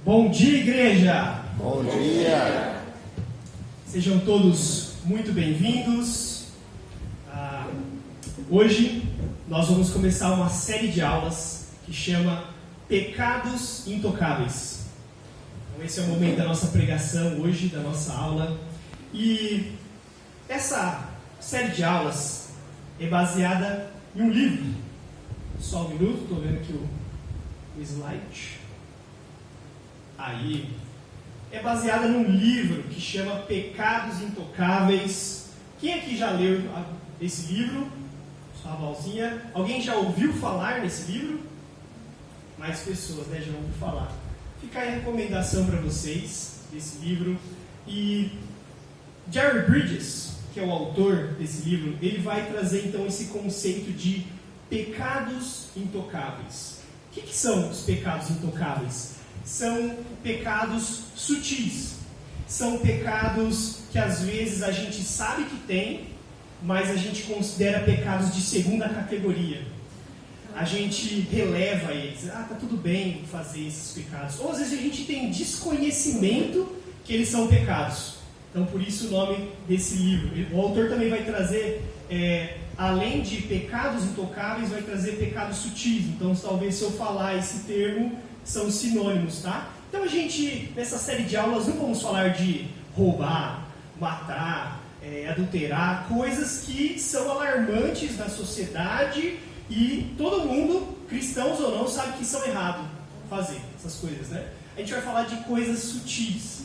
Bom dia, igreja! Bom dia! Sejam todos muito bem-vindos. Hoje nós vamos começar uma série de aulas que chama Pecados Intocáveis. Então, esse é o momento da nossa pregação hoje, da nossa aula. E essa série de aulas é baseada em um livro. Só um minuto, estou vendo aqui o slide. Aí, é baseada num livro que chama Pecados Intocáveis. Quem aqui já leu esse livro? Sua avalzinha. Alguém já ouviu falar nesse livro? Mais pessoas, né? Já ouviu falar. Fica aí a recomendação para vocês desse livro. E Jerry Bridges, que é o autor desse livro, ele vai trazer então esse conceito de pecados intocáveis. O que são os pecados intocáveis? São pecados sutis. São pecados que às vezes a gente sabe que tem, mas a gente considera pecados de segunda categoria. A gente releva eles. Tá tudo bem fazer esses pecados. Ou às vezes a gente tem desconhecimento que eles são pecados. Então por isso o nome desse livro. O autor também vai trazer, além de pecados intocáveis, vai trazer pecados sutis. Então talvez se eu falar esse termo, são sinônimos, tá? Então a gente, nessa série de aulas, não vamos falar de roubar, matar, adulterar, coisas que são alarmantes na sociedade e todo mundo, cristãos ou não, sabe que são errado fazer essas coisas, né? A gente vai falar de coisas sutis,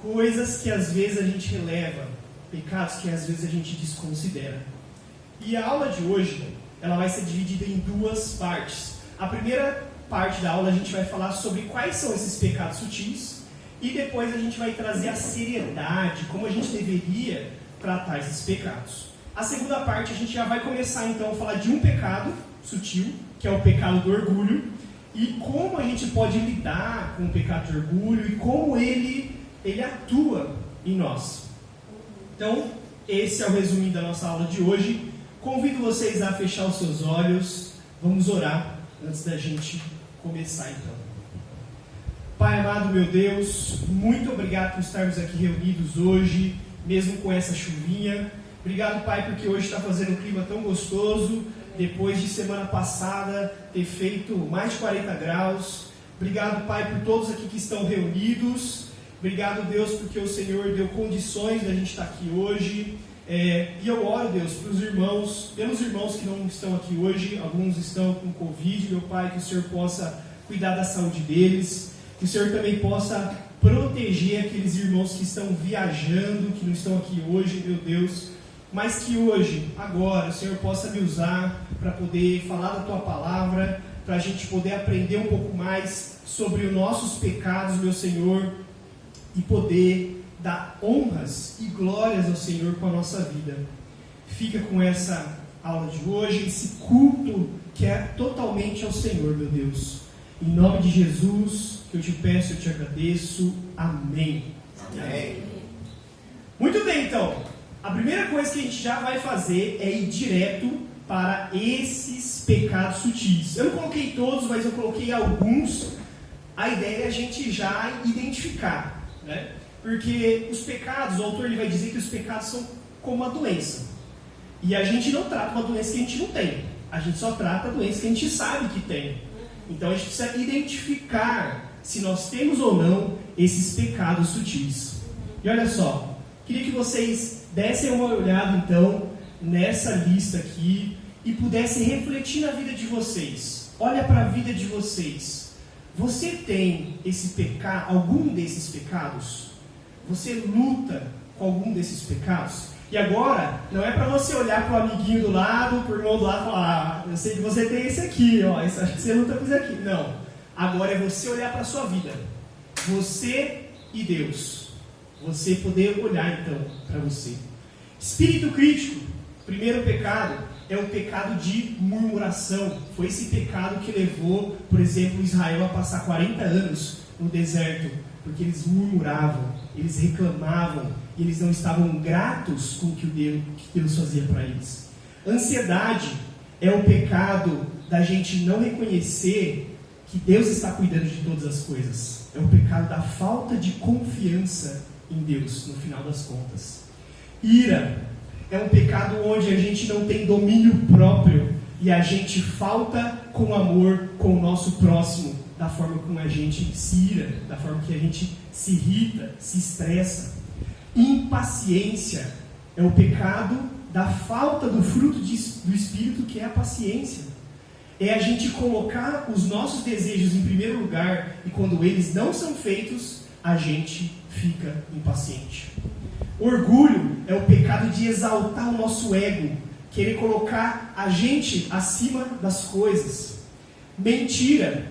coisas que às vezes a gente releva, pecados que às vezes a gente desconsidera. E a aula de hoje, ela vai ser dividida em duas partes. A primeira parte da aula a gente vai falar sobre quais são esses pecados sutis e depois a gente vai trazer a seriedade, como a gente deveria tratar esses pecados. A segunda parte a gente já vai começar então a falar de um pecado sutil, que é o pecado do orgulho, e como a gente pode lidar com o pecado de orgulho e como ele atua em nós. Então, esse é o resumo da nossa aula de hoje. Convido vocês a fechar os seus olhos. Vamos orar antes da gente começar então. Pai amado, meu Deus, muito obrigado por estarmos aqui reunidos hoje, mesmo com essa chuvinha. Obrigado, Pai, porque hoje está fazendo um clima tão gostoso, depois de semana passada ter feito mais de 40 graus. Obrigado, Pai, por todos aqui que estão reunidos. Obrigado, Deus, porque o Senhor deu condições da gente estar aqui hoje. E eu oro, Deus, pelos irmãos que não estão aqui hoje. Alguns estão com Covid, meu Pai, que o Senhor possa cuidar da saúde deles, que o Senhor também possa proteger aqueles irmãos que estão viajando, que não estão aqui hoje, meu Deus, mas que hoje, agora, o Senhor possa me usar para poder falar da Tua Palavra, para a gente poder aprender um pouco mais sobre os nossos pecados, meu Senhor, e poder dar honras e glórias ao Senhor com a nossa vida. Fica com essa aula de hoje, esse culto que é totalmente ao Senhor, meu Deus. Em nome de Jesus, que eu te peço, eu te agradeço. Amém. Amém. Muito bem, então. A primeira coisa que a gente já vai fazer é ir direto para esses pecados sutis. Eu não coloquei todos, mas eu coloquei alguns. A ideia é a gente já identificar, né? Porque os pecados, o autor ele vai dizer que os pecados são como uma doença. E a gente não trata uma doença que a gente não tem. A gente só trata a doença que a gente sabe que tem. Então a gente precisa identificar se nós temos ou não esses pecados sutis. E olha só, queria que vocês dessem uma olhada então nessa lista aqui e pudessem refletir na vida de vocês. Olha para a vida de vocês. Você tem algum desses pecados? Você luta com algum desses pecados? E agora, não é para você olhar para o amiguinho do lado, para o irmão do lado e falar, eu sei que você tem esse aqui, acho que você luta com esse aqui. Não. Agora é você olhar para a sua vida. Você e Deus. Você poder olhar então para você. Espírito crítico. Primeiro pecado é o pecado de murmuração. Foi esse pecado que levou, por exemplo, Israel a passar 40 anos no deserto. Porque eles murmuravam, eles reclamavam, e eles não estavam gratos com o que Deus fazia para eles. Ansiedade é o pecado da gente não reconhecer que Deus está cuidando de todas as coisas. É o pecado da falta de confiança em Deus, no final das contas. Ira é um pecado onde a gente não tem domínio próprio e a gente falta com amor com o nosso próximo, da forma como a gente se ira, da forma que a gente se irrita, se estressa. Impaciência é o pecado da falta do fruto do Espírito, que é a paciência. É a gente colocar os nossos desejos em primeiro lugar e quando eles não são feitos, a gente fica impaciente. Orgulho é o pecado de exaltar o nosso ego, querer colocar a gente acima das coisas. Mentira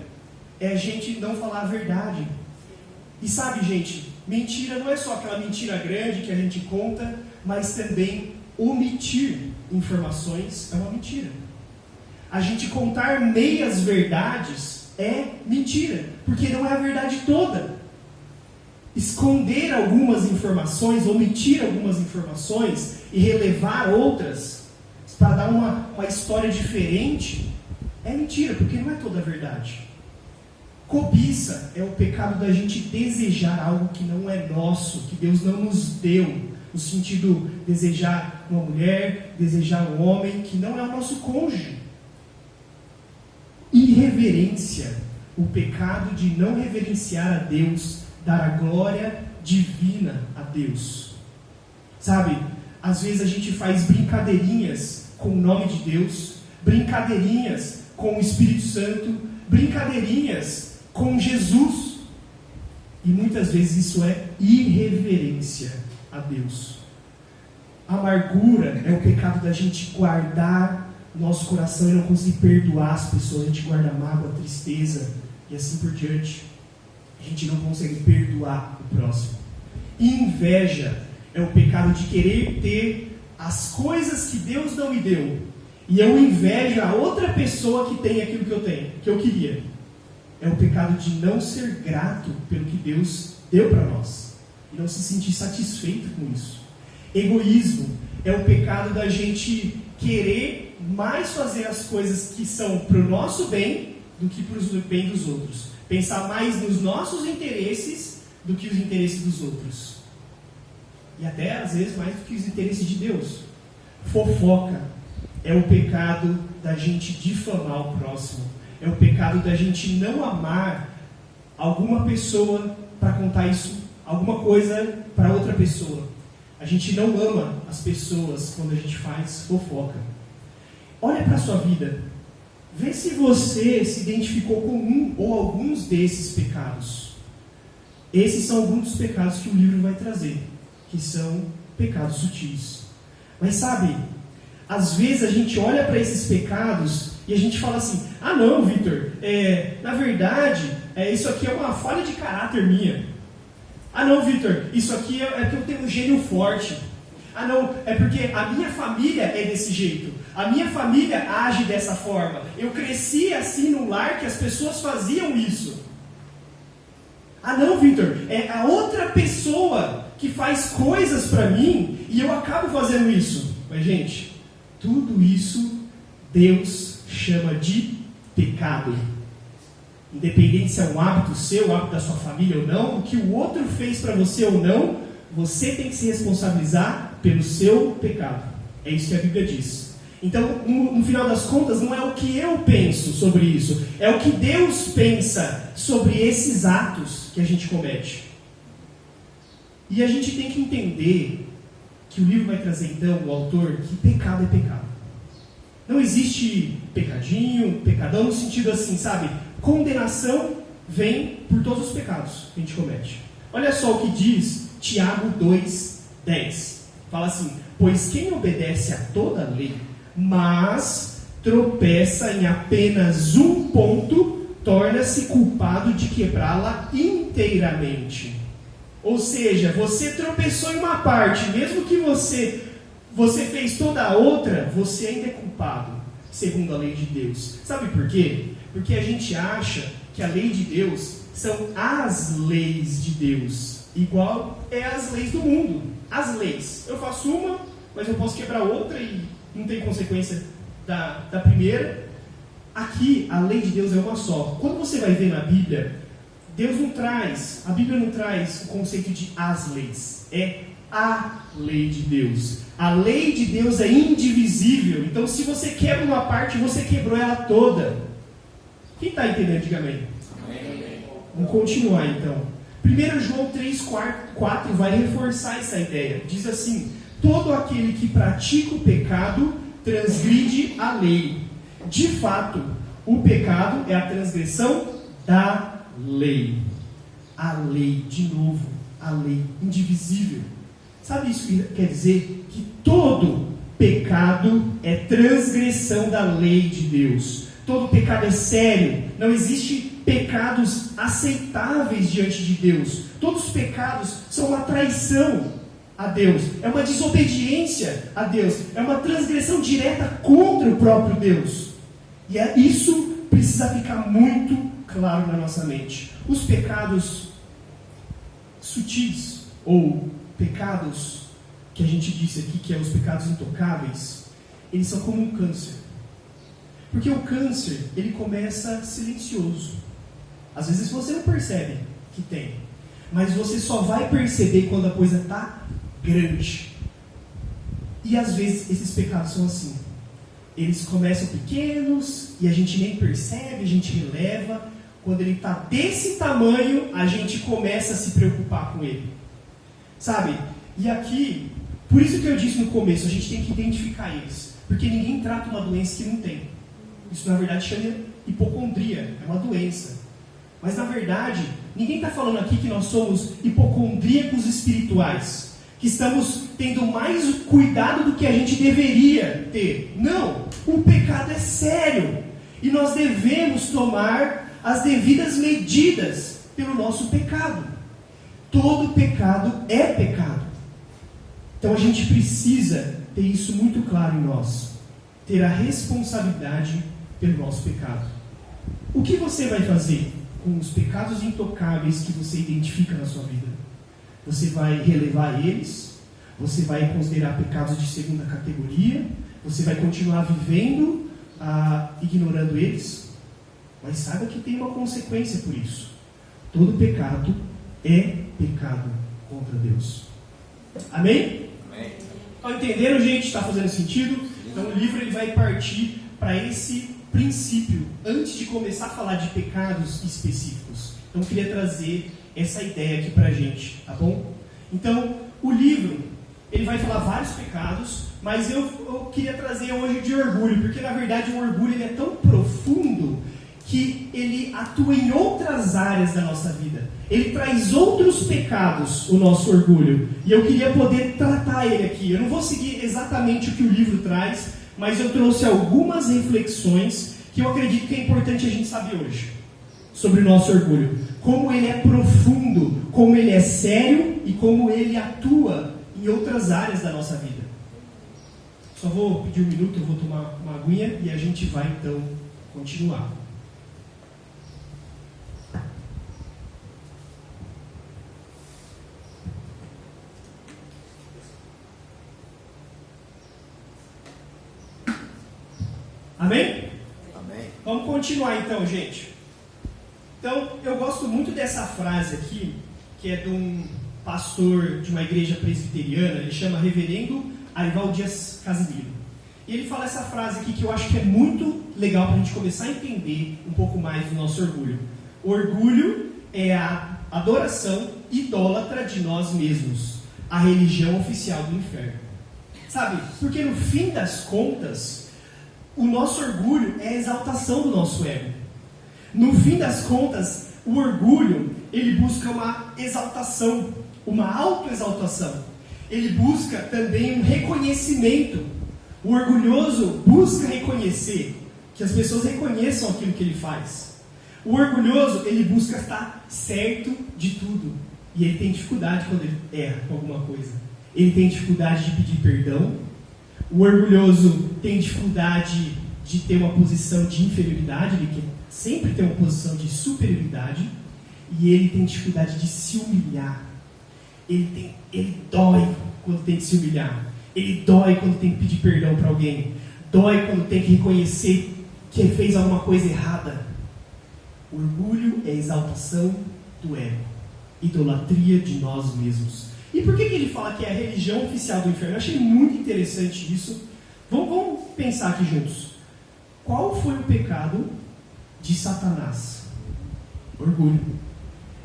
é a gente não falar a verdade. E sabe, gente, mentira não é só aquela mentira grande que a gente conta, mas também omitir informações é uma mentira. A gente contar meias verdades é mentira, porque não é a verdade toda. Esconder algumas informações, omitir algumas informações e relevar outras para dar uma história diferente é mentira, porque não é toda a verdade. Cobiça é o pecado da gente desejar algo que não é nosso, que Deus não nos deu, no sentido de desejar uma mulher, desejar um homem que não é o nosso cônjuge. Irreverência, o pecado de não reverenciar a Deus, dar a glória divina a Deus. Sabe, às vezes a gente faz brincadeirinhas com o nome de Deus, brincadeirinhas com o Espírito Santo, brincadeirinhas com Jesus. E muitas vezes isso é irreverência a Deus. Amargura é o pecado da gente guardar nosso coração e não conseguir perdoar as pessoas. A gente guarda mágoa, tristeza e assim por diante. A gente não consegue perdoar o próximo. Inveja é o pecado de querer ter as coisas que Deus não me deu. E eu invejo a outra pessoa que tem aquilo que eu tenho, que eu queria. É o pecado de não ser grato pelo que Deus deu para nós. E não se sentir satisfeito com isso. Egoísmo é o pecado da gente querer mais fazer as coisas que são para o nosso bem do que para o bem dos outros. Pensar mais nos nossos interesses do que os interesses dos outros. E até, às vezes, mais do que os interesses de Deus. Fofoca é o pecado da gente difamar o próximo. É o pecado da gente não amar alguma pessoa para contar isso, alguma coisa para outra pessoa. A gente não ama as pessoas quando a gente faz fofoca. Olha para a sua vida. Vê se você se identificou com um ou alguns desses pecados. Esses são alguns dos pecados que o livro vai trazer, que são pecados sutis. Mas sabe, às vezes a gente olha para esses pecados e a gente fala assim: ah não, Vitor, na verdade, isso aqui é uma falha de caráter minha. Ah não, Vitor, isso aqui é que eu tenho um gênio forte. Ah não, é porque a minha família é desse jeito. A minha família age dessa forma. Eu cresci assim num lar que as pessoas faziam isso. Ah não, Vitor, é a outra pessoa que faz coisas para mim e eu acabo fazendo isso. Mas gente, tudo isso Deus chama de pecado. Independente se é um hábito seu, um hábito da sua família ou não, o que o outro fez para você ou não, você tem que se responsabilizar pelo seu pecado. É isso que a Bíblia diz. Então, no final das contas, não é o que eu penso sobre isso, é o que Deus pensa sobre esses atos que a gente comete. E a gente tem que entender que o livro vai trazer, então, o autor, que pecado é pecado. Não existe pecadinho, pecadão, no sentido assim, sabe? Condenação vem por todos os pecados que a gente comete. Olha só o que diz Tiago 2:10. Fala assim: pois quem obedece a toda a lei, mas tropeça em apenas um ponto, torna-se culpado de quebrá-la inteiramente. Ou seja, você tropeçou em uma parte, mesmo que você fez toda a outra, você ainda é culpado, segundo a lei de Deus. Sabe por quê? Porque a gente acha que a lei de Deus são as leis de Deus, igual é as leis do mundo. As leis, eu faço uma, mas eu posso quebrar outra e não tem consequência da primeira. aqui a lei de Deus é uma só. Quando você vai ver na Bíblia, a Bíblia não traz o conceito de as leis, é a lei de Deus. A lei de Deus é indivisível, então se você quebra uma parte, você quebrou ela toda. Quem está entendendo, diga amém. Vamos continuar então. 1 João 3,4 vai reforçar essa ideia. Diz assim: todo aquele que pratica o pecado transgride a lei. De fato, o pecado é a transgressão da lei. A lei, de novo, a lei indivisível. Sabe isso que quer dizer? Que todo pecado é transgressão da lei de Deus. Todo pecado é sério. Não existe pecados aceitáveis diante de Deus. Todos os pecados são uma traição a Deus. É uma desobediência a Deus. É uma transgressão direta contra o próprio Deus. E isso precisa ficar muito claro na nossa mente. Os pecados sutis, ou pecados que a gente disse aqui, que é os pecados intocáveis, eles são como um câncer. Porque o câncer, ele começa silencioso. Às vezes você não percebe que tem, mas você só vai perceber quando a coisa está grande. E às vezes esses pecados são assim. Eles começam pequenos e a gente nem percebe, a gente releva. Quando ele está desse tamanho, a gente começa a se preocupar com ele. Sabe? E aqui, por isso que eu disse no começo, a gente tem que identificar eles. Porque ninguém trata uma doença que não tem. Isso na verdade chama hipocondria, é uma doença. Mas na verdade, ninguém está falando aqui que nós somos hipocondríacos espirituais, que estamos tendo mais cuidado do que a gente deveria ter. Não, o pecado é sério e nós devemos tomar as devidas medidas pelo nosso pecado. Todo pecado é pecado. Então a gente precisa ter isso muito claro em nós, ter a responsabilidade pelo nosso pecado. O que você vai fazer com os pecados intocáveis que você identifica na sua vida? Você vai relevar eles? Você vai considerar pecados de segunda categoria? Você vai continuar vivendo, ignorando eles? Mas saiba que tem uma consequência por isso. Todo pecado é pecado contra Deus. Amém? Amém. Estão entendendo, gente? Está fazendo sentido? Então o livro ele vai partir para esse princípio, antes de começar a falar de pecados específicos. Então eu queria trazer essa ideia aqui para a gente, tá bom? Então, o livro, ele vai falar vários pecados, mas eu queria trazer hoje de orgulho, porque na verdade o orgulho ele é tão profundo que ele atua em outras áreas da nossa vida. Ele traz outros pecados, o nosso orgulho. E eu queria poder tratar ele aqui. Eu não vou seguir exatamente o que o livro traz, mas eu trouxe algumas reflexões que eu acredito que é importante a gente saber hoje sobre o nosso orgulho. Como ele é profundo, como ele é sério e como ele atua em outras áreas da nossa vida. Só vou pedir um minuto, eu vou tomar uma aguinha e a gente vai então continuar. Amém? Amém. Vamos continuar então, gente. Então, eu gosto muito dessa frase aqui, que é de um pastor de uma igreja presbiteriana, ele chama Reverendo Arival Dias Casimiro. E ele fala essa frase aqui que eu acho que é muito legal para a gente começar a entender um pouco mais do nosso orgulho. O orgulho é a adoração idólatra de nós mesmos, a religião oficial do inferno. Sabe? Porque no fim das contas, o nosso orgulho é a exaltação do nosso ego. No fim das contas, o orgulho, ele busca uma exaltação, uma autoexaltação. Ele busca também um reconhecimento. O orgulhoso busca reconhecer, que as pessoas reconheçam aquilo que ele faz. O orgulhoso, ele busca estar certo de tudo. E ele tem dificuldade quando ele erra com alguma coisa. Ele tem dificuldade de pedir perdão. O orgulhoso tem dificuldade de ter uma posição de inferioridade, ele quer sempre ter uma posição de superioridade, e ele tem dificuldade de se humilhar. Ele dói quando tem que se humilhar. Ele dói quando tem que pedir perdão para alguém. Dói quando tem que reconhecer que fez alguma coisa errada. Orgulho é exaltação do ego, idolatria de nós mesmos. E por que ele fala que é a religião oficial do inferno? Eu achei muito interessante isso. Vamos pensar aqui juntos. Qual foi o pecado de Satanás? Orgulho.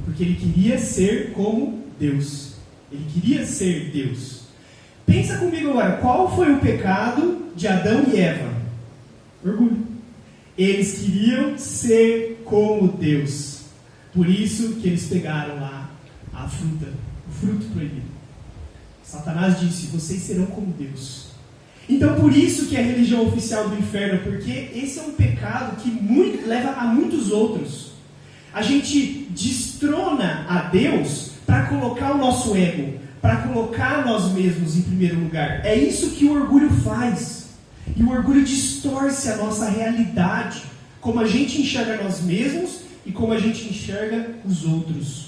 Porque ele queria ser como Deus. Ele queria ser Deus. Pensa comigo agora, qual foi o pecado de Adão e Eva? Orgulho. Eles queriam ser como Deus. Por isso que eles pegaram lá a fruta, o fruto proibido. Satanás disse, vocês serão como Deus. Então por isso que é a religião oficial do inferno, porque esse é um pecado que leva a muitos outros. A gente destrona a Deus para colocar o nosso ego, para colocar nós mesmos em primeiro lugar. É isso que o orgulho faz. E o orgulho distorce a nossa realidade, como a gente enxerga nós mesmos e como a gente enxerga os outros.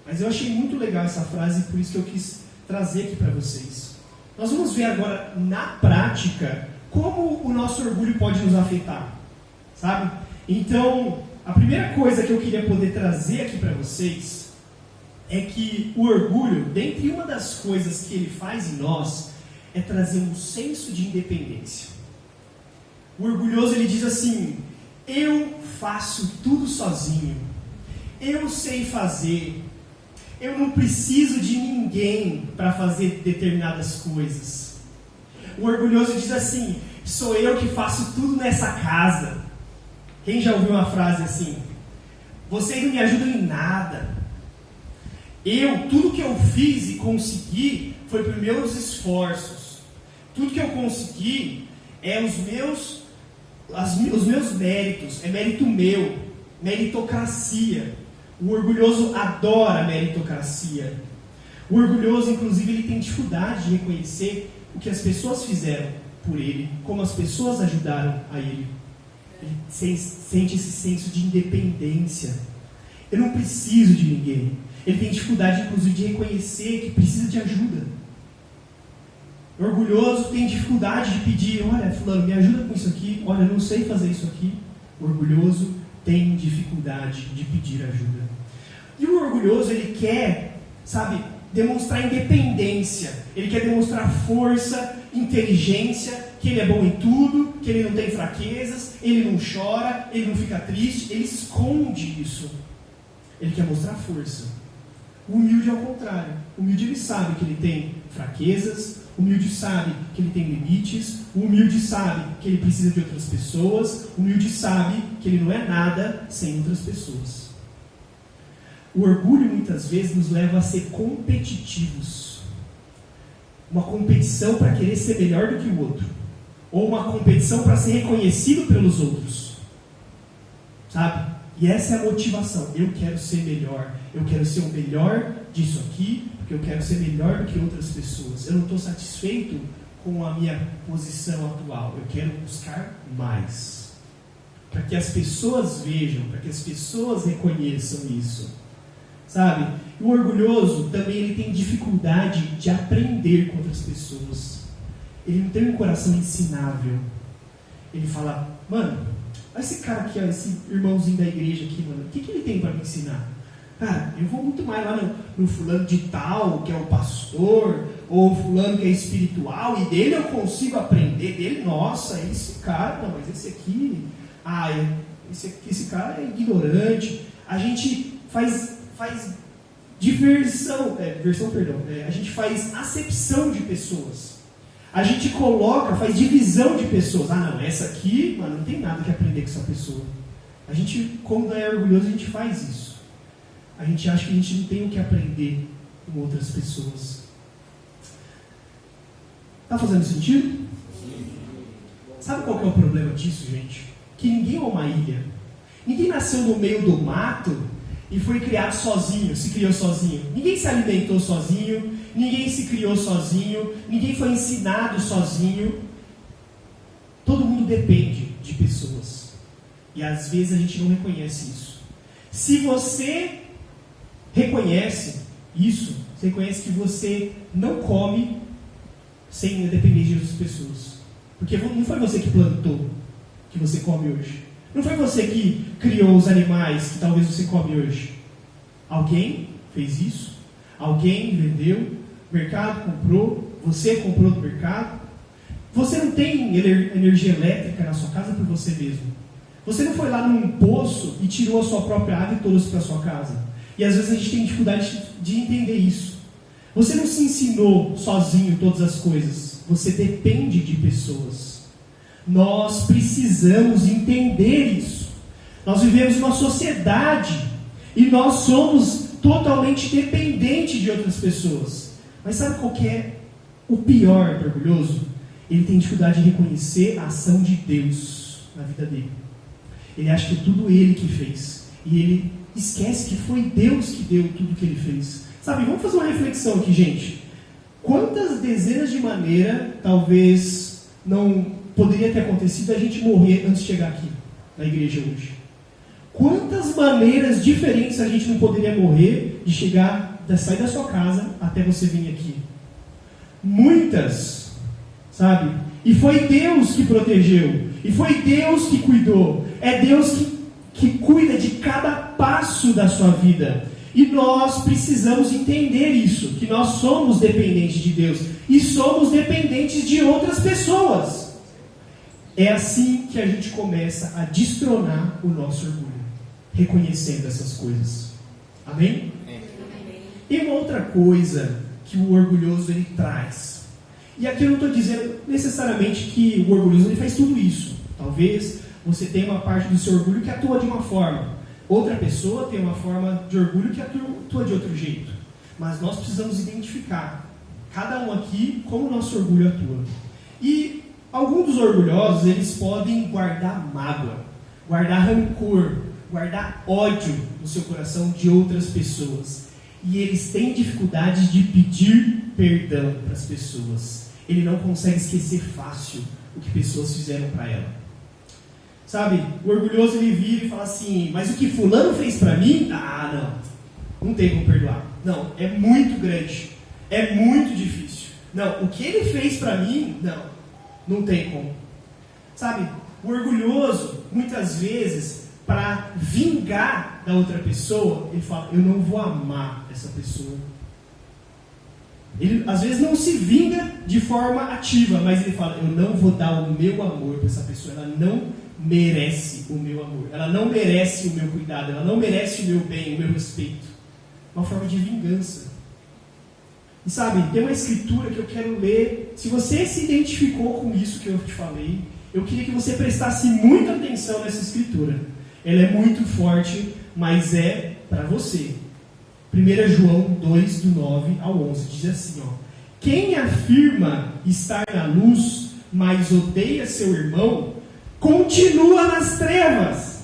Mas eu achei muito legal essa frase, por isso que eu quis trazer aqui para vocês. Nós vamos ver agora, na prática, como o nosso orgulho pode nos afetar. Sabe? Então, a primeira coisa que eu queria poder trazer aqui para vocês é que o orgulho, dentre uma das coisas que ele faz em nós, é trazer um senso de independência. O orgulhoso, ele diz assim, eu faço tudo sozinho, eu sei fazer, eu não preciso de ninguém para fazer determinadas coisas. O orgulhoso diz assim, sou eu que faço tudo nessa casa. Quem já ouviu uma frase assim? Vocês não me ajudam em nada. Tudo que eu fiz e consegui foi por meus esforços. Tudo que eu consegui é os meus méritos, é mérito meu, meritocracia. O orgulhoso adora a meritocracia. O orgulhoso, inclusive, ele tem dificuldade de reconhecer o que as pessoas fizeram por ele, como as pessoas ajudaram a ele. Ele sente esse senso de independência. Eu não preciso de ninguém. Ele tem dificuldade, inclusive, de reconhecer que precisa de ajuda. O orgulhoso tem dificuldade de pedir, olha, fulano, me ajuda com isso aqui, olha, eu não sei fazer isso aqui. O orgulhoso tem dificuldade de pedir ajuda. E o orgulhoso, ele quer, demonstrar independência. Ele quer demonstrar força, inteligência, que ele é bom em tudo, que ele não tem fraquezas, ele não chora, ele não fica triste, ele esconde isso. Ele quer mostrar força. O humilde é o contrário. O humilde, ele sabe que ele tem fraquezas, o humilde sabe que ele tem limites, o humilde sabe que ele precisa de outras pessoas, o humilde sabe que ele não é nada sem outras pessoas. O orgulho muitas vezes nos leva a ser competitivos. Uma competição para querer ser melhor do que o outro. Ou uma competição para ser reconhecido pelos outros. Sabe? E essa é a motivação. Eu quero ser melhor. Eu quero ser o melhor disso aqui, porque eu quero ser melhor do que outras pessoas. Eu não estou satisfeito com a minha posição atual. Eu quero buscar mais. Para que as pessoas vejam, para que as pessoas reconheçam isso. Sabe? O orgulhoso também ele tem dificuldade de aprender com outras pessoas. Ele não tem um coração ensinável. Ele fala, mano, olha esse cara aqui, ó, esse irmãozinho da igreja aqui, mano, o que ele tem para me ensinar? Cara, eu vou muito mais lá no fulano de tal, que é o pastor, ou fulano que é espiritual, e dele eu consigo aprender, dele, nossa, esse cara, não, mas esse aqui, esse cara é ignorante. A gente faz a gente faz acepção de pessoas. A gente faz divisão de pessoas. Ah, não, essa aqui, mano, não tem nada que aprender com essa pessoa. A gente, quando é orgulhoso, a gente faz isso. A gente acha que a gente não tem o que aprender com outras pessoas. Tá fazendo sentido? Sabe qual que é o problema disso, gente? Que ninguém é uma ilha. Ninguém nasceu no meio do mato e foi criado sozinho, se criou sozinho. Ninguém se alimentou sozinho, ninguém se criou sozinho, ninguém foi ensinado sozinho. Todo mundo depende de pessoas. E às vezes a gente não reconhece isso. Se você reconhece isso, você reconhece que você não come sem depender de outras pessoas. Porque não foi você que plantou. que você come hoje. Não foi você que criou os animais que talvez você come hoje. Alguém fez isso. Alguém vendeu. O mercado comprou. Você comprou do mercado. Você não tem energia elétrica na sua casa por você mesmo. Você não foi lá num poço e tirou a sua própria água e trouxe para a sua casa. E às vezes a gente tem dificuldade de entender isso. Você não se ensinou sozinho todas as coisas. Você depende de pessoas. Nós precisamos entender isso. Nós vivemos numa sociedade e nós somos totalmente dependentes de outras pessoas. Mas sabe qual que é o pior do orgulhoso? Ele tem dificuldade de reconhecer a ação de Deus na vida dele. Ele acha que é tudo ele que fez. E ele esquece que foi Deus que deu tudo que ele fez. Sabe, vamos fazer uma reflexão aqui, gente. Quantas dezenas de maneiras talvez não poderia ter acontecido a gente morrer antes de chegar aqui na igreja hoje? Quantas maneiras diferentes a gente não poderia morrer de chegar, de sair da sua casa até você vir aqui? Muitas, sabe? E foi Deus que protegeu. E foi Deus que cuidou. É Deus que cuida de cada passo da sua vida. E nós precisamos entender isso, que nós somos dependentes de Deus. E somos dependentes de outras pessoas. É assim que a gente começa a destronar o nosso orgulho. Reconhecendo essas coisas. Amém? E uma outra coisa que o orgulhoso ele traz. E aqui eu não estou dizendo necessariamente que o orgulhoso ele faz tudo isso. Talvez você tenha uma parte do seu orgulho que atua de uma forma. Outra pessoa tem uma forma de orgulho que atua de outro jeito. Mas nós precisamos identificar, cada um aqui, como o nosso orgulho atua. E alguns dos orgulhosos, eles podem guardar mágoa, guardar rancor, guardar ódio no seu coração de outras pessoas. E eles têm dificuldade de pedir perdão para as pessoas. Ele não consegue esquecer fácil o que pessoas fizeram para ela. Sabe, o orgulhoso ele vira e fala assim, mas o que fulano fez para mim? Ah, não tem como perdoar. Não, é muito grande, é muito difícil. Não, o que ele fez para mim? Não tem como. Sabe, o orgulhoso, muitas vezes, para vingar da outra pessoa, ele fala, eu não vou amar essa pessoa. Ele, às vezes, não se vinga de forma ativa, mas ele fala, eu não vou dar o meu amor para essa pessoa, ela não merece o meu amor, ela não merece o meu cuidado, ela não merece o meu bem, o meu respeito. Uma forma de vingança. E sabe, tem uma escritura que eu quero ler. Se você se identificou com isso que eu te falei, eu queria que você prestasse muita atenção nessa escritura. Ela é muito forte, mas é para você. 1 João 2, do 9 ao 11, diz assim, ó, quem afirma estar na luz, mas odeia seu irmão, continua nas trevas.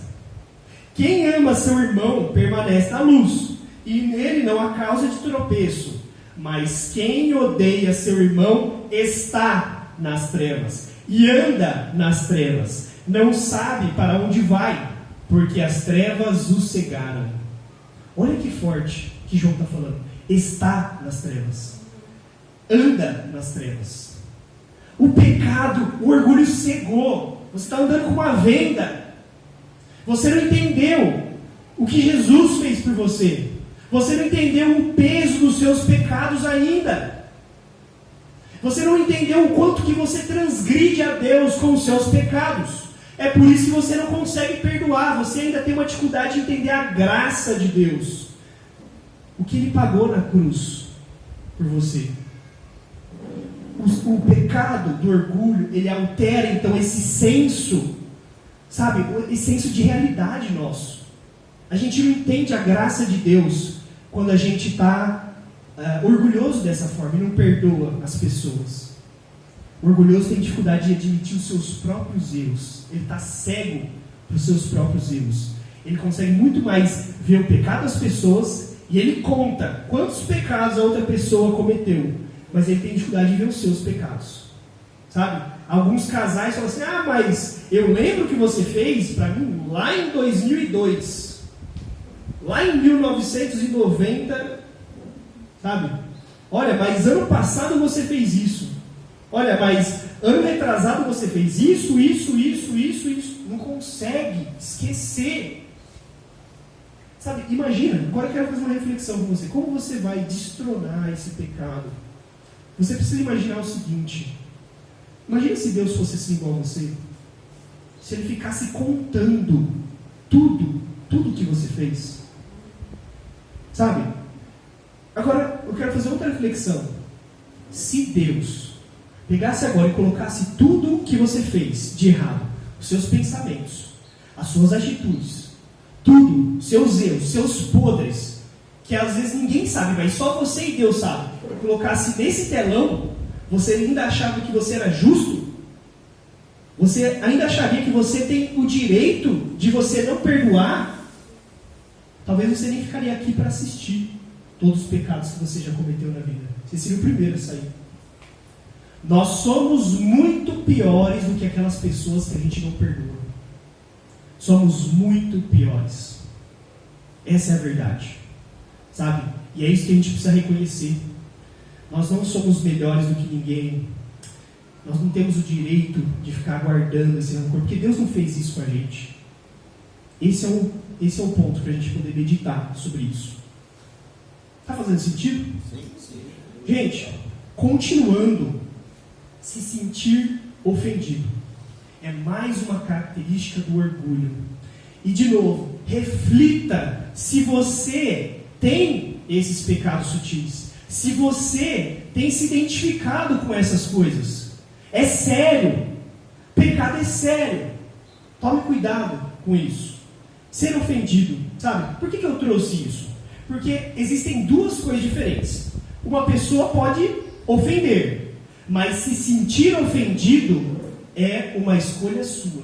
Quem ama seu irmão permanece na luz, e nele não há causa de tropeço. Mas quem odeia seu irmão está nas trevas, e anda nas trevas, não sabe para onde vai, porque as trevas o cegaram. Olha que forte que João está falando. Está nas trevas, anda nas trevas. O pecado, o orgulho cegou. Você está andando com uma venda. Você não entendeu o que Jesus fez por você. Você não entendeu o peso dos seus pecados ainda. Você não entendeu o quanto que você transgride a Deus com os seus pecados. É por isso que você não consegue perdoar. Você ainda tem uma dificuldade de entender a graça de Deus. O que Ele pagou na cruz por você. O pecado do orgulho, ele altera então esse senso, sabe, esse senso de realidade nosso. A gente não entende a graça de Deus quando a gente está orgulhoso dessa forma e não perdoa as pessoas. O orgulhoso tem dificuldade de admitir os seus próprios erros. Ele está cego para os seus próprios erros. Ele consegue muito mais ver o pecado das pessoas e ele conta quantos pecados a outra pessoa cometeu. Mas ele tem dificuldade de ver os seus pecados. Sabe? Alguns casais falam assim, mas eu lembro que você fez para mim lá em 2002. Lá em 1990. Sabe? Olha, mas ano passado você fez isso. Olha, mas ano retrasado você fez isso. não consegue esquecer. Sabe, imagina, agora eu quero fazer uma reflexão com você. Como você vai destronar esse pecado? Você precisa imaginar o seguinte. Imagina se Deus fosse assim igual a você. Se Ele ficasse contando tudo que você fez. Sabe? Agora, eu quero fazer outra reflexão. Se Deus pegasse agora e colocasse tudo que você fez de errado, os seus pensamentos, as suas atitudes, tudo, seus erros, seus podres, que às vezes ninguém sabe, mas só você e Deus sabem, colocasse nesse telão, você ainda achava que você era justo? Você ainda acharia que você tem o direito de você não perdoar? Talvez você nem ficaria aqui para assistir todos os pecados que você já cometeu na vida. Você seria o primeiro a sair. Nós somos muito piores do que aquelas pessoas que a gente não perdoa. Somos muito piores. Essa é a verdade. Sabe? E é isso que a gente precisa reconhecer. Nós não somos melhores do que ninguém. Nós não temos o direito de ficar guardando esse rancor, porque Deus não fez isso com a gente. Esse é o ponto para a gente poder meditar sobre isso. Está fazendo sentido? Sim. Gente, continuando, se sentir ofendido é mais uma característica do orgulho. E de novo, reflita se você tem esses pecados sutis, se você tem se identificado com essas coisas. É sério. Pecado é sério. Tome cuidado com isso. Ser ofendido, sabe? Por que eu trouxe isso? Porque existem duas coisas diferentes. Uma pessoa pode ofender, mas se sentir ofendido é uma escolha sua.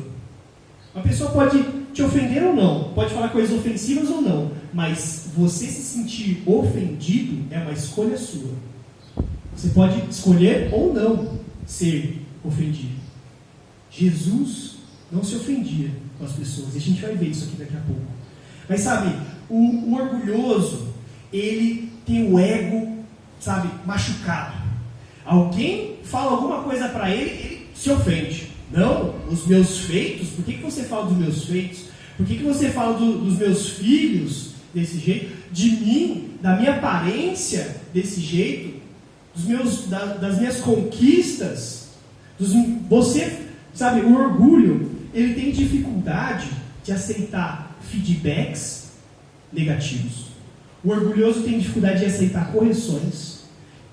Uma pessoa pode te ofender ou não, pode falar coisas ofensivas ou não, mas você se sentir ofendido é uma escolha sua. Você pode escolher ou não ser ofendido. Jesus não se ofendia com as pessoas, e a gente vai ver isso aqui daqui a pouco. Mas sabe, o orgulhoso, ele tem o ego, sabe, machucado. Alguém fala alguma coisa para ele se ofende. Não, os meus feitos, por que você fala dos meus feitos? Por que você fala dos meus filhos desse jeito? De mim, da minha aparência desse jeito? Das minhas conquistas? Você, sabe, o orgulho, ele tem dificuldade de aceitar feedbacks negativos. O orgulhoso tem dificuldade de aceitar correções,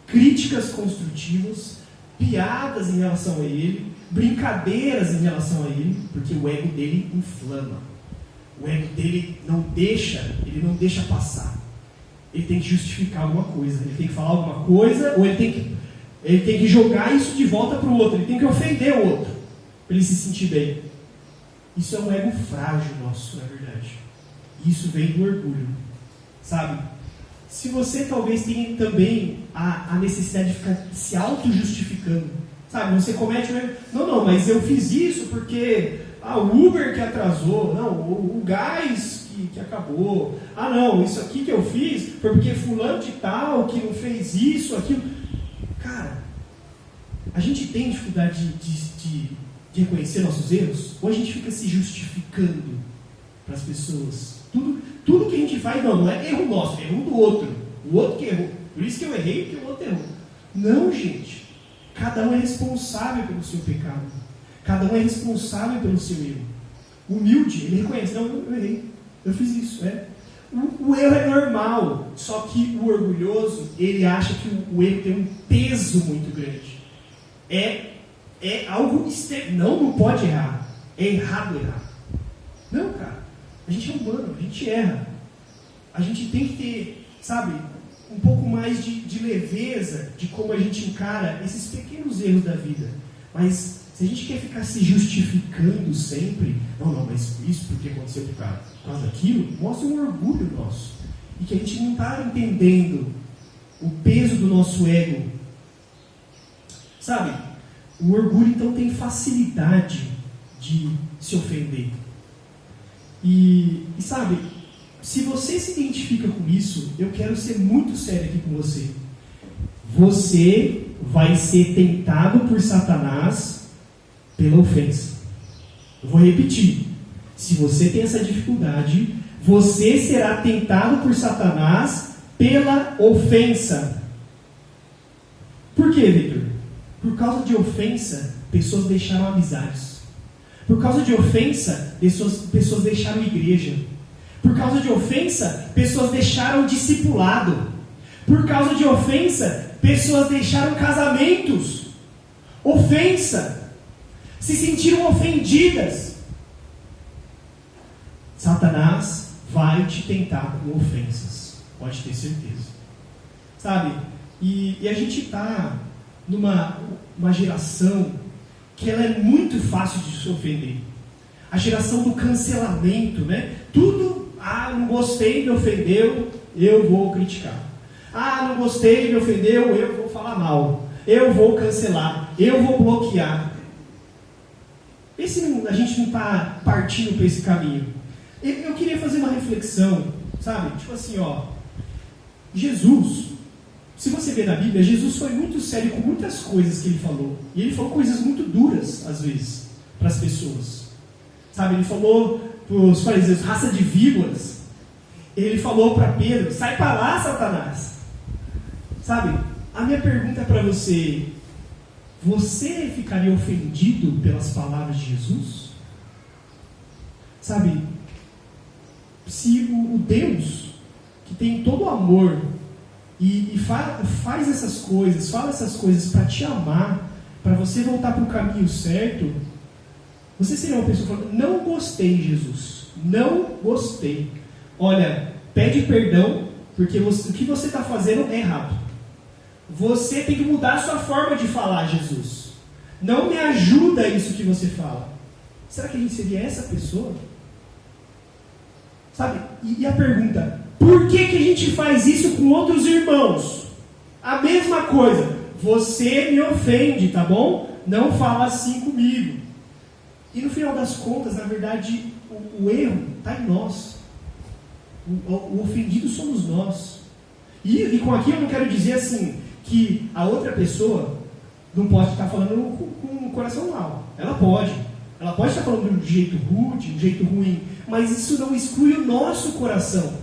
críticas construtivas, piadas em relação a ele, brincadeiras em relação a ele, porque o ego dele inflama. O ego dele não deixa passar. Ele tem que justificar alguma coisa, ele tem que falar alguma coisa, ou ele tem que jogar isso de volta para o outro, ele tem que ofender o outro, para ele se sentir bem. Isso é um ego frágil nosso, na verdade. Isso vem do orgulho, sabe? Se você talvez tenha também a necessidade de ficar se auto-justificando, sabe? Você comete um erro, não, mas eu fiz isso porque o Uber que atrasou, não, o gás que acabou, não, isso aqui que eu fiz foi porque fulano de tal que não fez isso, aquilo. Cara, a gente tem dificuldade de reconhecer nossos erros, ou a gente fica se justificando para as pessoas? Tudo que a gente faz, não é erro nosso, é erro do outro. O outro que errou. Por isso que eu errei, porque o outro errou. Não, gente. Cada um é responsável pelo seu pecado. Cada um é responsável pelo seu erro. O humilde, ele reconhece, não, eu errei. Eu fiz isso, O erro é normal, só que o orgulhoso, ele acha que o erro tem um peso muito grande. É algo externo. Não pode errar. É errado errar. Não, cara. A gente é humano, a gente erra. A gente tem que ter, sabe, um pouco mais de leveza de como a gente encara esses pequenos erros da vida. Mas se a gente quer ficar se justificando sempre, não, mas isso porque aconteceu por causa daquilo, mostra um orgulho nosso. E que a gente não está entendendo o peso do nosso ego. Sabe, o orgulho então tem facilidade de se ofender. E sabe, se você se identifica com isso, eu quero ser muito sério aqui com você. Você vai ser tentado por Satanás pela ofensa. Eu vou repetir. Se você tem essa dificuldade, você será tentado por Satanás pela ofensa. Por quê, Victor? Por causa de ofensa, pessoas deixaram amizades. Por causa de ofensa, pessoas deixaram igreja. Por causa de ofensa, pessoas deixaram discipulado. Por causa de ofensa, pessoas deixaram casamentos. Ofensa. Se sentiram ofendidas. Satanás vai te tentar com ofensas. Pode ter certeza. Sabe? E a gente está numa geração que ela é muito fácil de se ofender. A geração do cancelamento, né? Tudo, não gostei, me ofendeu, eu vou criticar. Não gostei, me ofendeu, eu vou falar mal. Eu vou cancelar, eu vou bloquear. A gente não está partindo para esse caminho. Eu queria fazer uma reflexão, sabe? Tipo assim, Jesus, se você ver na Bíblia, Jesus foi muito sério com muitas coisas que ele falou. E ele falou coisas muito duras, às vezes, para as pessoas. Sabe, ele falou para os fariseus, raça de víboras. Ele falou para Pedro, sai para lá, Satanás. Sabe, a minha pergunta para você ficaria ofendido pelas palavras de Jesus? Sabe, se o Deus, que tem todo o amor, e faz essas coisas, fala essas coisas para te amar, para você voltar para o caminho certo, você seria uma pessoa falando, não gostei, Jesus, não gostei. Olha, pede perdão, porque o que você está fazendo é errado. Você tem que mudar a sua forma de falar, Jesus. Não me ajuda isso que você fala. Será que a gente seria essa pessoa? Sabe, e a pergunta, por que a gente faz isso com outros irmãos? A mesma coisa, você me ofende, tá bom? Não fala assim comigo. E no final das contas, na verdade, o erro está em nós. O ofendido somos nós. E com aqui eu não quero dizer assim, que a outra pessoa não pode estar falando com o coração mal. Ela pode estar falando de um jeito rude, de um jeito ruim, mas isso não exclui o nosso coração.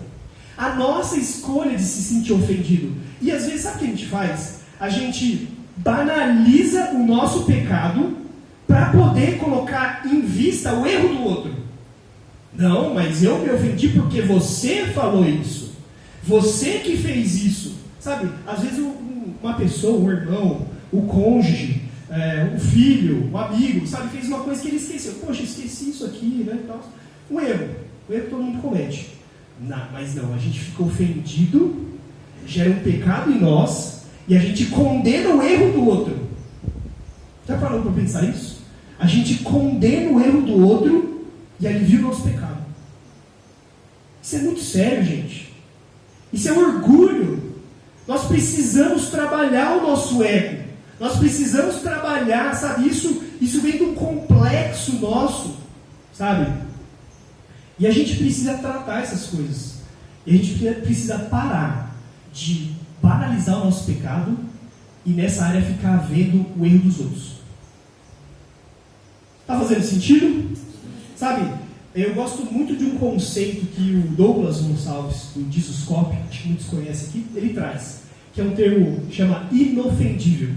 A nossa escolha de se sentir ofendido. E às vezes, sabe o que a gente faz? A gente banaliza o nosso pecado para poder colocar em vista o erro do outro. Não, mas eu me ofendi porque você falou isso. Você que fez isso. Sabe, às vezes uma pessoa, um irmão, o cônjuge, o filho, o amigo, sabe, fez uma coisa que ele esqueceu. Poxa, esqueci isso aqui, né? Um erro todo mundo comete. Mas não, a gente fica ofendido, gera um pecado em nós, e a gente condena o erro do outro. Já parou para pensar isso? A gente condena o erro do outro e alivia o nosso pecado. Isso é muito sério, gente. Isso é um orgulho. Nós precisamos trabalhar o nosso ego. Nós precisamos trabalhar, sabe? Isso vem de um complexo nosso, sabe? E a gente precisa tratar essas coisas. E a gente precisa parar de banalizar o nosso pecado e nessa área ficar vendo o erro dos outros. Está fazendo sentido? Sabe, eu gosto muito de um conceito que o Douglas Gonçalves, do Jesuscope, acho que muitos conhecem aqui, ele traz, que é um termo que chama inofendível.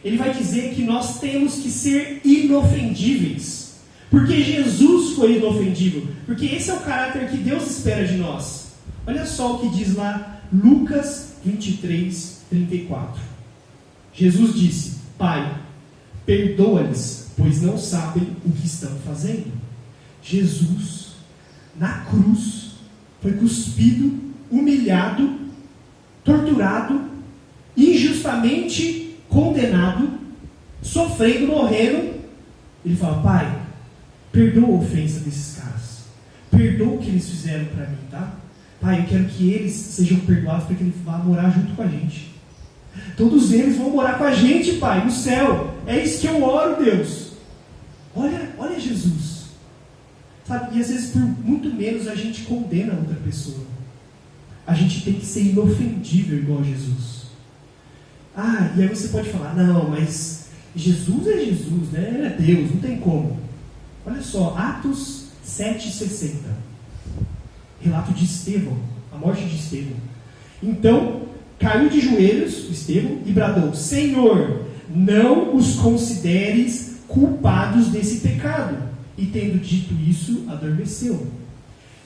Ele vai dizer que nós temos que ser inofendíveis. Porque Jesus foi inofendível. Porque esse é o caráter que Deus espera de nós. Olha só o que diz lá Lucas 23, 34. Jesus disse, Pai, perdoa-lhes, pois não sabem o que estão fazendo. Jesus, na cruz, foi cuspido, humilhado, torturado, injustamente condenado, sofrendo, morrendo. Ele fala, Pai, perdoa a ofensa desses caras. Perdoa o que eles fizeram para mim, tá? Pai, eu quero que eles sejam perdoados para que eles vão morar junto com a gente. Todos eles vão morar com a gente, Pai, no céu. É isso que eu oro, Deus. Olha Jesus. Sabe? E às vezes por muito menos a gente condena a outra pessoa. A gente tem que ser inofendível igual a Jesus. E aí você pode falar, não, mas Jesus é Jesus, né? Ele é Deus, não tem como. Olha só, Atos 7,60. Relato de Estevão, a morte de Estevão. Então, caiu de joelhos Estevão e bradou: Senhor, não os consideres culpados desse pecado. E tendo dito isso, adormeceu.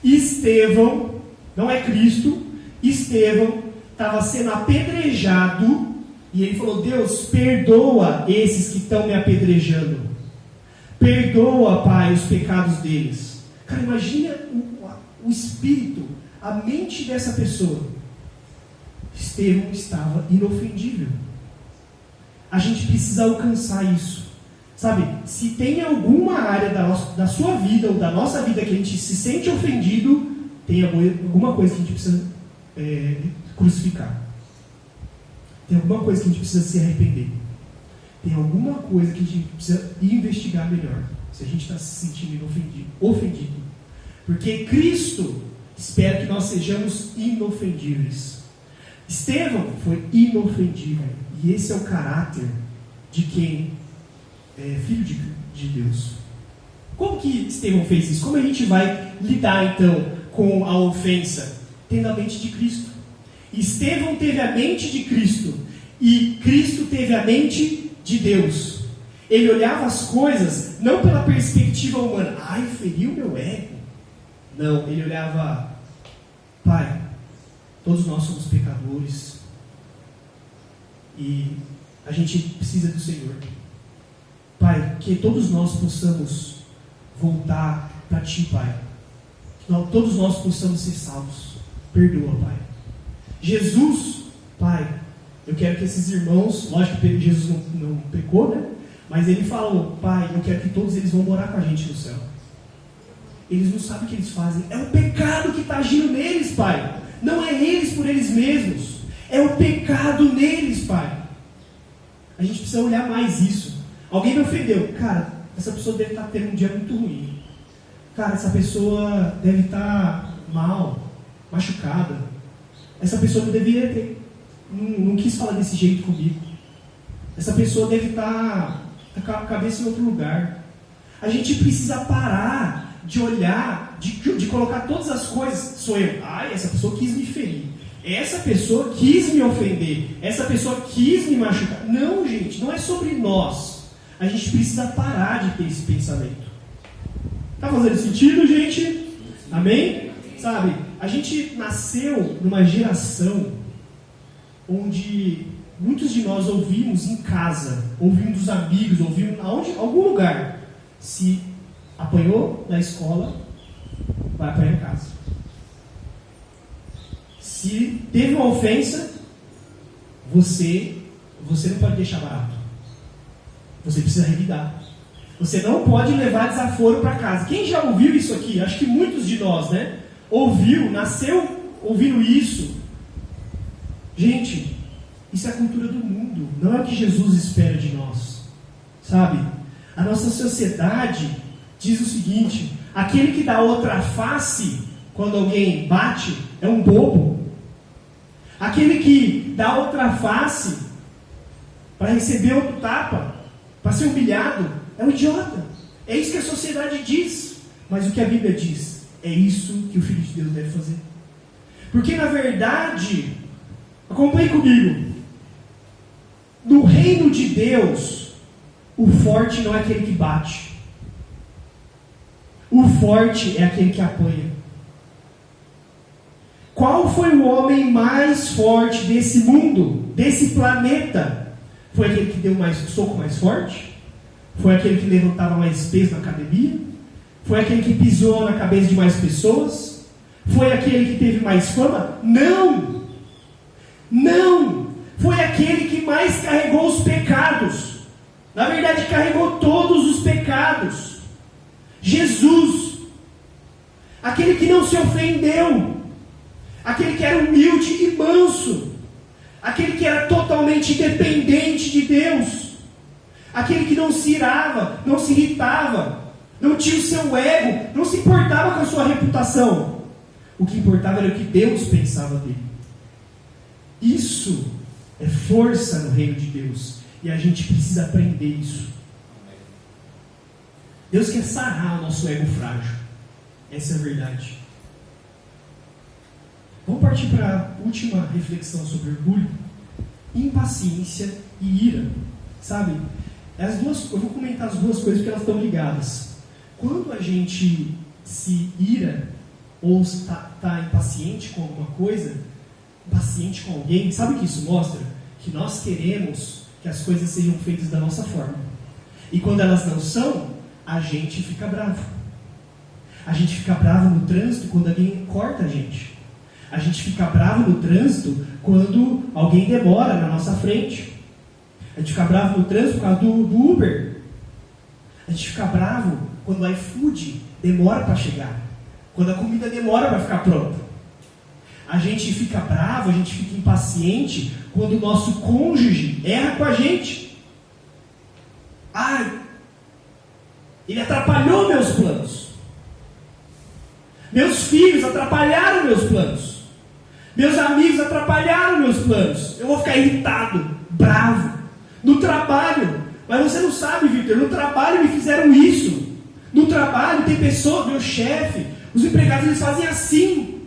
Estevão, não é Cristo, Estevão estava sendo apedrejado e ele falou: Deus, perdoa esses que estão me apedrejando. Perdoa, Pai, os pecados deles. Cara, imagina o espírito, a mente dessa pessoa. Estevão estava inofendível. A gente precisa alcançar isso. Sabe, se tem alguma área da sua vida ou da nossa vida que a gente se sente ofendido, tem alguma coisa que a gente precisa crucificar. Tem alguma coisa que a gente precisa se arrepender. Tem alguma coisa que a gente precisa investigar melhor. Se a gente está se sentindo ofendido. Porque Cristo espera que nós sejamos inofendíveis. Estevão foi inofendível. E esse é o caráter de quem é filho de Deus. Como que Estevão fez isso? Como a gente vai lidar então com a ofensa? Tendo a mente de Cristo. Estevão teve a mente de Cristo e Cristo teve a mente de Deus. Ele olhava as coisas não pela perspectiva humana. Ai, feriu meu ego. Não, ele olhava: Pai, todos nós somos pecadores e a gente precisa do Senhor. Pai, que todos nós possamos voltar para Ti, Pai. Que todos nós possamos ser salvos. Perdoa, Pai. Jesus, Pai, eu quero que esses irmãos, lógico que Jesus não pecou, né? Mas ele falou: Pai, eu quero que todos eles vão morar com a gente no céu. Eles não sabem o que eles fazem. É o pecado que está agindo neles, Pai. Não é eles por eles mesmos. É o pecado neles, Pai. A gente precisa olhar mais isso. Alguém me ofendeu. Cara, essa pessoa deve estar tendo um dia muito ruim. Cara, essa pessoa deve estar mal, machucada. Essa pessoa não deveria ter... Não quis falar desse jeito comigo. Essa pessoa deve estar com a cabeça em outro lugar. A gente precisa parar de olhar, de colocar todas as coisas. Sou eu. Ai, essa pessoa quis me ferir. Essa pessoa quis me ofender. Essa pessoa quis me machucar. Não, gente, não é sobre nós. A gente precisa parar de ter esse pensamento. Está fazendo sentido, gente? Amém? Sabe, a gente nasceu numa geração onde muitos de nós ouvimos em casa, ouvimos dos amigos, ouvimos em algum lugar. Se apanhou na escola, vai apanhar em casa. Se teve uma ofensa, você não pode deixar barato. Você precisa revidar. Você não pode levar desaforo para casa. Quem já ouviu isso aqui? Acho que muitos de nós, né? Nasceu ouvindo isso. Gente, isso é a cultura do mundo. Não é o que Jesus espera de nós. Sabe? A nossa sociedade diz o seguinte: aquele que dá outra face quando alguém bate é um bobo. Aquele que dá outra face para receber outro tapa, para ser humilhado, é um idiota. É isso que a sociedade diz. Mas o que a Bíblia diz? É isso que o Filho de Deus deve fazer. Porque na verdade, acompanhe comigo, no reino de Deus, o forte não é aquele que bate. O forte é aquele que apanha. Qual foi o homem mais forte desse mundo, desse planeta? Foi aquele que deu o soco mais forte? Foi aquele que levantava mais peso na academia? Foi aquele que pisou na cabeça de mais pessoas? Foi aquele que teve mais fama? Não! Não! Foi aquele que mais carregou os pecados. Na verdade, carregou todos os pecados. Jesus. Aquele que não se ofendeu. Aquele que era humilde e manso. Aquele que era totalmente dependente de Deus. Aquele que não se irava, não se irritava, não tinha o seu ego, não se importava com a sua reputação. O que importava era o que Deus pensava dele. Isso é força no reino de Deus. E a gente precisa aprender isso. Deus quer sarar o nosso ego frágil. Essa é a verdade. Vamos partir para a última reflexão sobre orgulho. Impaciência e ira. Sabe? As duas, eu vou comentar as duas coisas porque elas estão ligadas. Quando a gente se ira ou está impaciente com alguma coisa, impaciente com alguém, sabe o que isso mostra? Que nós queremos que as coisas sejam feitas da nossa forma. E quando elas não são, a gente fica bravo. A gente fica bravo no trânsito quando alguém corta a gente. A gente fica bravo no trânsito quando alguém demora na nossa frente. A gente fica bravo no trânsito por causa do Uber. A gente fica bravo quando o iFood demora para chegar. Quando a comida demora para ficar pronta. A gente fica bravo, a gente fica impaciente quando o nosso cônjuge erra com a gente. Ele atrapalhou meus planos. Meus filhos atrapalharam meus planos. Meus amigos atrapalharam meus planos. Eu vou ficar irritado, bravo. No trabalho, mas você não sabe, Victor, no trabalho me fizeram isso. No trabalho tem pessoas, meu chefe, os empregados, eles fazem assim.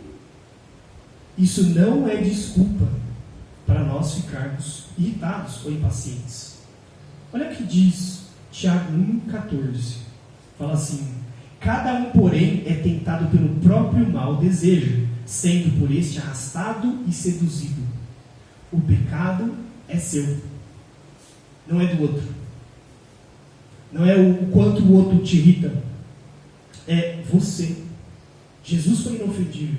Isso não é desculpa para nós ficarmos irritados ou impacientes. Olha o que diz Tiago 1,14. Fala assim: cada um, porém, é tentado pelo próprio mau desejo, sendo por este arrastado e seduzido. O pecado é seu, não é do outro. Não é o quanto o outro te irrita, é você. Jesus foi inofendível.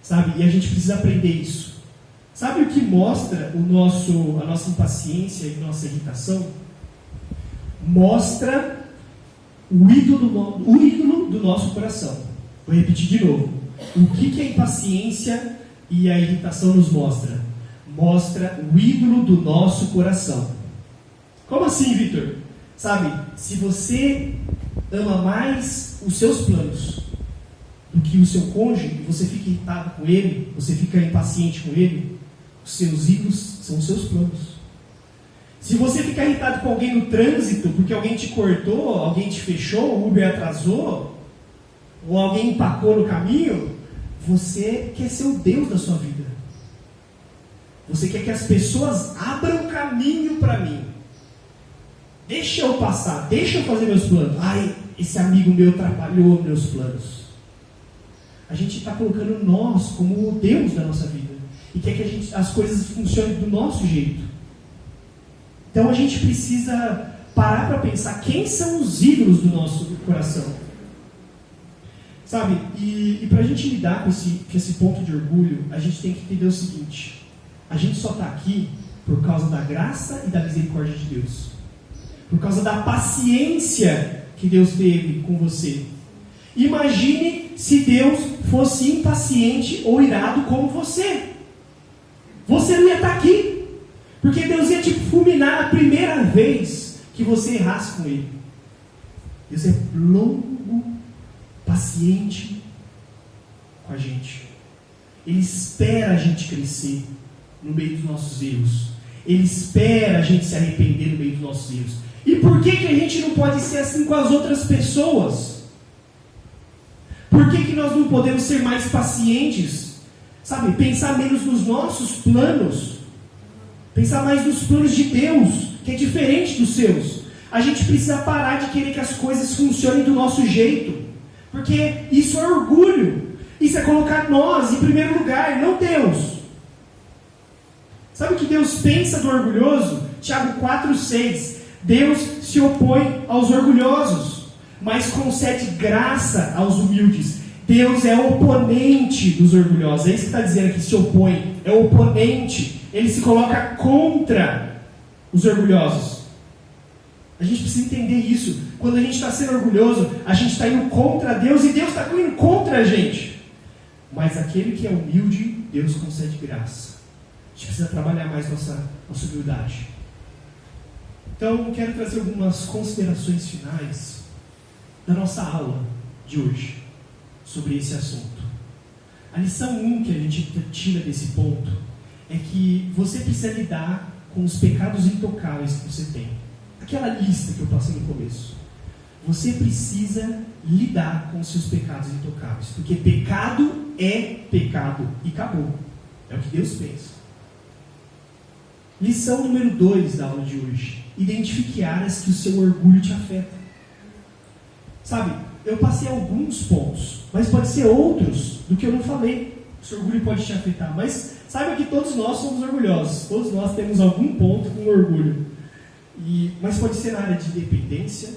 Sabe? E a gente precisa aprender isso. Sabe o que mostra a nossa impaciência e nossa irritação? Mostra o ídolo do nosso coração. Vou repetir de novo. O que a impaciência e a irritação nos mostra? Mostra o ídolo do nosso coração. Como assim, Victor? Sabe, se você ama mais os seus planos do que o seu cônjuge, você fica irritado com ele, você fica impaciente com ele, os seus ídolos são os seus planos. Se você ficar irritado com alguém no trânsito, porque alguém te cortou, alguém te fechou, o Uber atrasou, ou alguém empacou no caminho, você quer ser o Deus da sua vida. Você quer que as pessoas abram caminho para mim. Deixa eu passar, deixa eu fazer meus planos. Esse amigo meu atrapalhou meus planos. A gente está colocando nós como o Deus da nossa vida. E quer que as coisas funcionem do nosso jeito. Então a gente precisa parar para pensar quem são os ídolos do nosso coração. Sabe? E para a gente lidar com esse ponto de orgulho, a gente tem que entender o seguinte: a gente só está aqui por causa da graça e da misericórdia de Deus. Por causa da paciência que Deus teve com você. Imagine se Deus fosse impaciente ou irado como você. Você não ia estar aqui. Porque Deus ia te fulminar a primeira vez que você errasse com Ele. Deus é longo, paciente com a gente. Ele espera a gente crescer no meio dos nossos erros. Ele espera a gente se arrepender no meio dos nossos erros. E por que a gente não pode ser assim com as outras pessoas? Por que nós não podemos ser mais pacientes? Sabe, pensar menos nos nossos planos. Pensar mais nos planos de Deus, que é diferente dos seus. A gente precisa parar de querer que as coisas funcionem do nosso jeito. Porque isso é orgulho. Isso é colocar nós em primeiro lugar, não Deus. Sabe o que Deus pensa do orgulhoso? Tiago 4,6. Deus se opõe aos orgulhosos, mas concede graça aos humildes. Deus é oponente dos orgulhosos. É isso que está dizendo aqui, se opõe. É oponente. Ele se coloca contra os orgulhosos. A gente precisa entender isso. Quando a gente está sendo orgulhoso, a gente está indo contra Deus e Deus está indo contra a gente. Mas aquele que é humilde, Deus concede graça. A gente precisa trabalhar mais nossa humildade. Então, quero trazer algumas considerações finais da nossa aula de hoje sobre esse assunto. A lição 1 que a gente tira desse ponto é que você precisa lidar com os pecados intocáveis que você tem. Aquela lista que eu passei no começo. você precisa lidar com os seus pecados intocáveis. Porque pecado é pecado. E acabou. É o que Deus pensa. Lição número 2 da aula de hoje. Identifique áreas que o seu orgulho te afeta. Sabe, eu passei alguns pontos, mas pode ser outros do que eu não falei. O seu orgulho pode te afetar. Mas saiba que todos nós somos orgulhosos. Todos nós temos algum ponto com orgulho. Mas pode ser na área de dependência,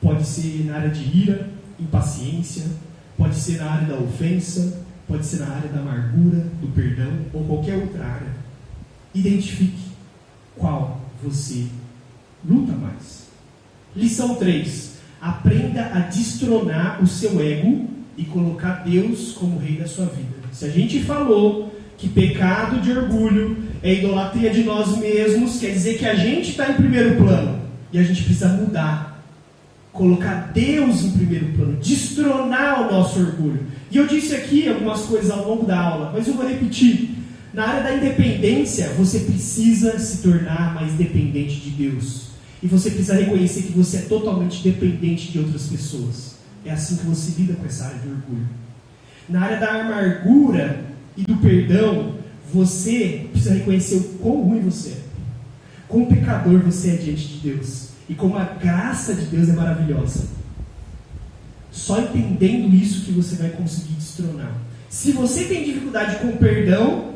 pode ser na área de ira, impaciência, pode ser na área da ofensa, pode ser na área da amargura, do perdão ou qualquer outra área. Identifique qual você luta mais. Lição 3. Aprenda a destronar o seu ego e colocar Deus como rei da sua vida. Se a gente falou que pecado de orgulho é idolatria de nós mesmos, quer dizer que a gente está em primeiro plano e a gente precisa mudar, colocar Deus em primeiro plano, destronar o nosso orgulho. E eu disse aqui algumas coisas ao longo da aula, mas eu vou repetir. Na área da independência, você precisa se tornar mais dependente de Deus. E você precisa reconhecer que você é totalmente dependente de outras pessoas. É assim que você lida com essa área de orgulho. Na área da amargura e do perdão, você precisa reconhecer o quão ruim você é. Quão pecador você é diante de Deus. E como a graça de Deus é maravilhosa. Só entendendo isso que você vai conseguir destronar. Se você tem dificuldade com o perdão,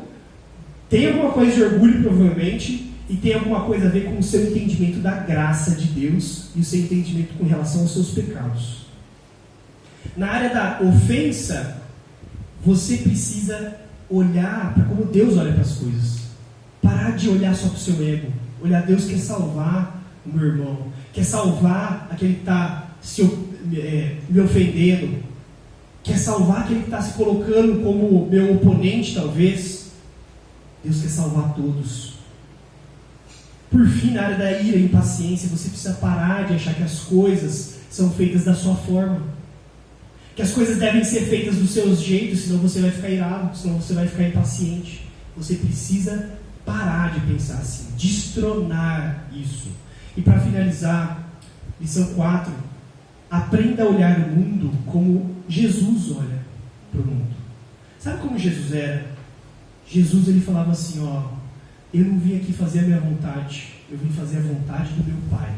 tem alguma coisa de orgulho provavelmente, e tem alguma coisa a ver com o seu entendimento da graça de Deus e o seu entendimento com relação aos seus pecados. Na área da ofensa, você precisa olhar para como Deus olha para as coisas. Parar de olhar só para o seu ego. Olhar, Deus quer salvar o meu irmão, quer salvar aquele que está me ofendendo, quer salvar aquele que está se colocando como meu oponente, talvez. Deus quer salvar todos. Por fim, na área da ira e impaciência, você precisa parar de achar que as coisas são feitas da sua forma. Que as coisas devem ser feitas dos seus jeitos, senão você vai ficar irado, senão você vai ficar impaciente. Você precisa parar de pensar assim, destronar isso. E para finalizar, lição 4, aprenda a olhar o mundo como Jesus olha para o mundo. Sabe como Jesus era? Jesus, ele falava assim, eu não vim aqui fazer a minha vontade, eu vim fazer a vontade do meu Pai.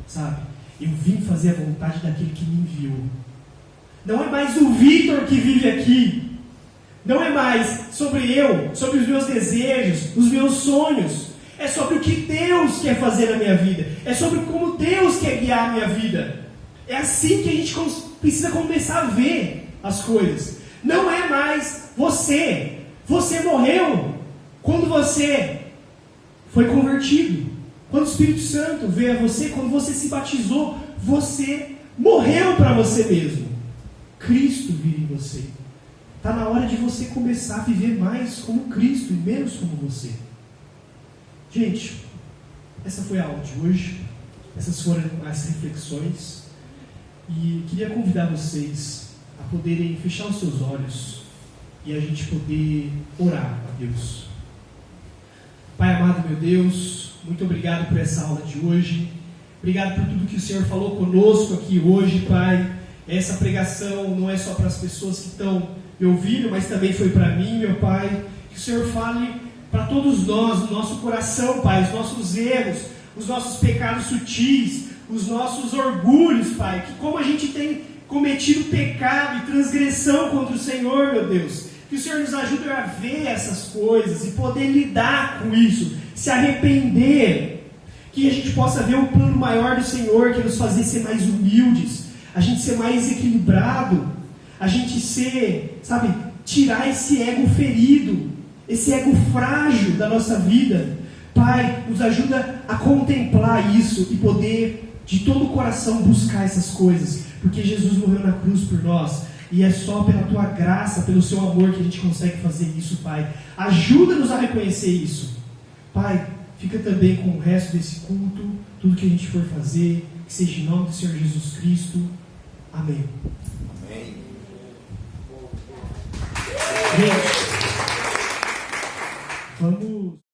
Sabe? Eu vim fazer a vontade daquele que me enviou. Não é mais o Vitor que vive aqui. Não é mais sobre eu, sobre os meus desejos, os meus sonhos. É sobre o que Deus quer fazer na minha vida. É sobre como Deus quer guiar a minha vida. É assim que a gente precisa começar a ver as coisas. Não é mais você. Você morreu quando você foi convertido. Quando o Espírito Santo veio a você, quando você se batizou, você morreu para você mesmo. Cristo vive em você. Está na hora de você começar a viver mais como Cristo e menos como você. Gente, essa foi a aula de hoje. Essas foram as reflexões. E queria convidar vocês a poderem fechar os seus olhos e a gente poder orar a Deus. Pai amado, meu Deus, muito obrigado por essa aula de hoje. Obrigado por tudo que o Senhor falou conosco aqui hoje, Pai. Essa pregação não é só para as pessoas que estão me ouvindo, mas também foi para mim, meu Pai. Que o Senhor fale para todos nós, no nosso coração, Pai, os nossos erros, os nossos pecados sutis, os nossos orgulhos, Pai. Que como a gente tem cometido pecado e transgressão contra o Senhor, meu Deus. Que o Senhor nos ajude a ver essas coisas e poder lidar com isso, se arrepender. Que a gente possa ver o plano maior do Senhor, que nos fazer ser mais humildes, a gente ser mais equilibrado, a gente ser, tirar esse ego ferido, esse ego frágil da nossa vida. Pai, nos ajuda a contemplar isso e poder, de todo o coração, buscar essas coisas, porque Jesus morreu na cruz por nós, e é só pela Tua graça, pelo Seu amor que a gente consegue fazer isso, Pai. Ajuda-nos a reconhecer isso. Pai, fica também com o resto desse culto, tudo que a gente for fazer, que seja em nome do Senhor Jesus Cristo. Amém. Amém. Gente, vamos...